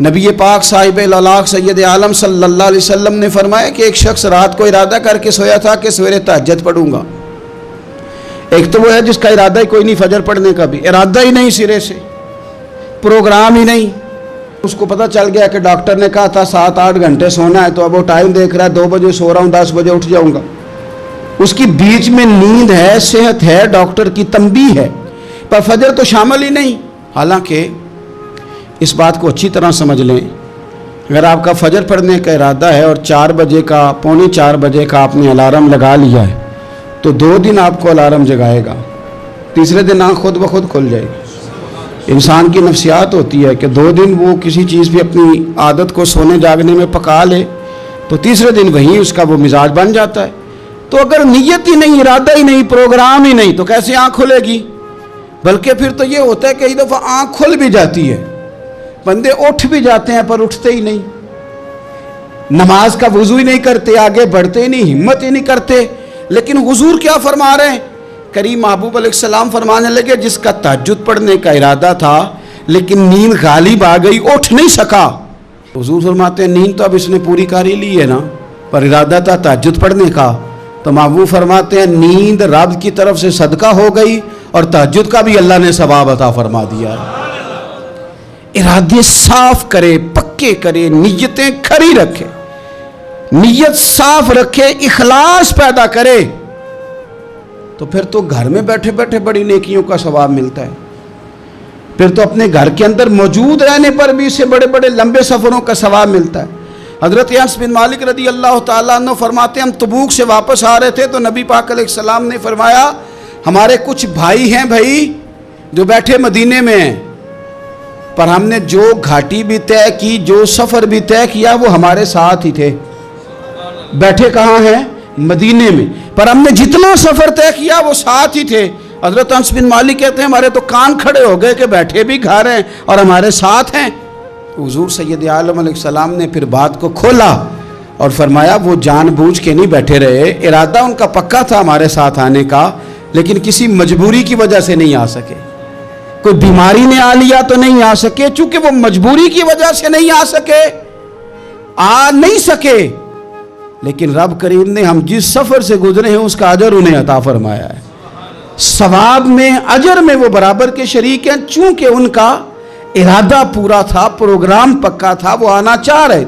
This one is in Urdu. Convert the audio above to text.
نبی پاک صاحب الالاق سید عالم صلی اللہ علیہ وسلم نے فرمایا کہ ایک شخص رات کو ارادہ کر کے سویا تھا کہ سویرے تہجد پڑھوں گا۔ ایک تو وہ ہے جس کا ارادہ ہی کوئی نہیں، فجر پڑھنے کا بھی ارادہ ہی نہیں، سرے سے پروگرام ہی نہیں۔ اس کو پتہ چل گیا کہ ڈاکٹر نے کہا تھا 7-8 گھنٹے سونا ہے، تو اب وہ ٹائم دیکھ رہا ہے 2 بجے سو رہا ہوں، 10 بجے اٹھ جاؤں گا۔ اس کی بیچ میں نیند ہے، صحت ہے، ڈاکٹر کی تنبیہ ہے، پر فجر تو شامل ہی نہیں۔ حالانکہ اس بات کو اچھی طرح سمجھ لیں، اگر آپ کا فجر پڑھنے کا ارادہ ہے اور 4 بجے کا 3:45 بجے کا آپ نے الارم لگا لیا ہے، تو 2 دن آپ کو الارم جگائے گا، تیسرے دن آنکھ خود بخود کھل جائے گی۔ انسان کی نفسیات ہوتی ہے کہ 2 دن وہ کسی چیز بھی اپنی عادت کو سونے جاگنے میں پکا لے تو تیسرے دن وہیں اس کا وہ مزاج بن جاتا ہے۔ تو اگر نیت ہی نہیں، ارادہ ہی نہیں، پروگرام ہی نہیں، تو کیسے آنکھ کھلے گی؟ بلکہ پھر تو یہ ہوتا ہے کہ کئی دفعہ آنکھ کھل بھی جاتی ہے، بندے اٹھ بھی جاتے ہیں پر اٹھتے ہی نہیں، نماز کا وضو ہی نہیں کرتے، آگے بڑھتے ہی نہیں، ہمت ہی نہیں کرتے۔ لیکن حضور کیا فرما رہے ہیں؟ کریم محبوب علیہ السلام فرمانے لگے جس کا تہجد پڑھنے کا ارادہ تھا لیکن نیند غالب آ گئی، اٹھ نہیں سکا۔ حضور فرماتے ہیں نیند تو اب اس نے پوری کر ہی لی ہے نا، پر ارادہ تھا تہجد پڑھنے کا۔ تو محبوب فرماتے ہیں نیند رب کی طرف سے صدقہ ہو گئی اور تہجد کا بھی اللہ نے ثواب عطا فرما دیا۔ ارادے صاف کرے، پکے کرے، نیتیں کھری رکھے، نیت صاف رکھے، اخلاص پیدا کرے، تو پھر تو گھر میں بیٹھے بیٹھے بڑی نیکیوں کا ثواب ملتا ہے۔ پھر تو اپنے گھر کے اندر موجود رہنے پر بھی اسے بڑے بڑے لمبے سفروں کا ثواب ملتا ہے۔ حضرت انس بن مالک رضی اللہ تعالیٰ عنہ فرماتے ہیں ہم تبوک سے واپس آ رہے تھے تو نبی پاک علیہ السلام نے فرمایا ہمارے کچھ بھائی ہیں بھائی جو بیٹھے مدینے میں ہیں، پر ہم نے جو گھاٹی بھی طے کی، جو سفر بھی طے کیا، وہ ہمارے ساتھ ہی تھے۔ بیٹھے کہاں ہیں؟ مدینے میں، پر ہم نے جتنا سفر طے کیا وہ ساتھ ہی تھے۔ حضرت انس بن مالک کہتے ہیں ہمارے تو کان کھڑے ہو گئے کہ بیٹھے بھی گھر ہیں اور ہمارے ساتھ ہیں۔ حضور سید عالم علیہ السلام نے پھر بات کو کھولا اور فرمایا وہ جان بوجھ کے نہیں بیٹھے رہے، ارادہ ان کا پکا تھا ہمارے ساتھ آنے کا، لیکن کسی مجبوری کی وجہ سے نہیں آ سکے۔ کوئی بیماری نے آ لیا تو نہیں آ سکے، چونکہ وہ مجبوری کی وجہ سے نہیں آ سکے، آ نہیں سکے، لیکن رب کریم نے ہم جس سفر سے گزرے ہیں اس کا اجر انہیں عطا فرمایا ہے۔ ثواب میں، اجر میں وہ برابر کے شریک ہیں، چونکہ ان کا ارادہ پورا تھا، پروگرام پکا تھا، وہ آنا چاہ رہے۔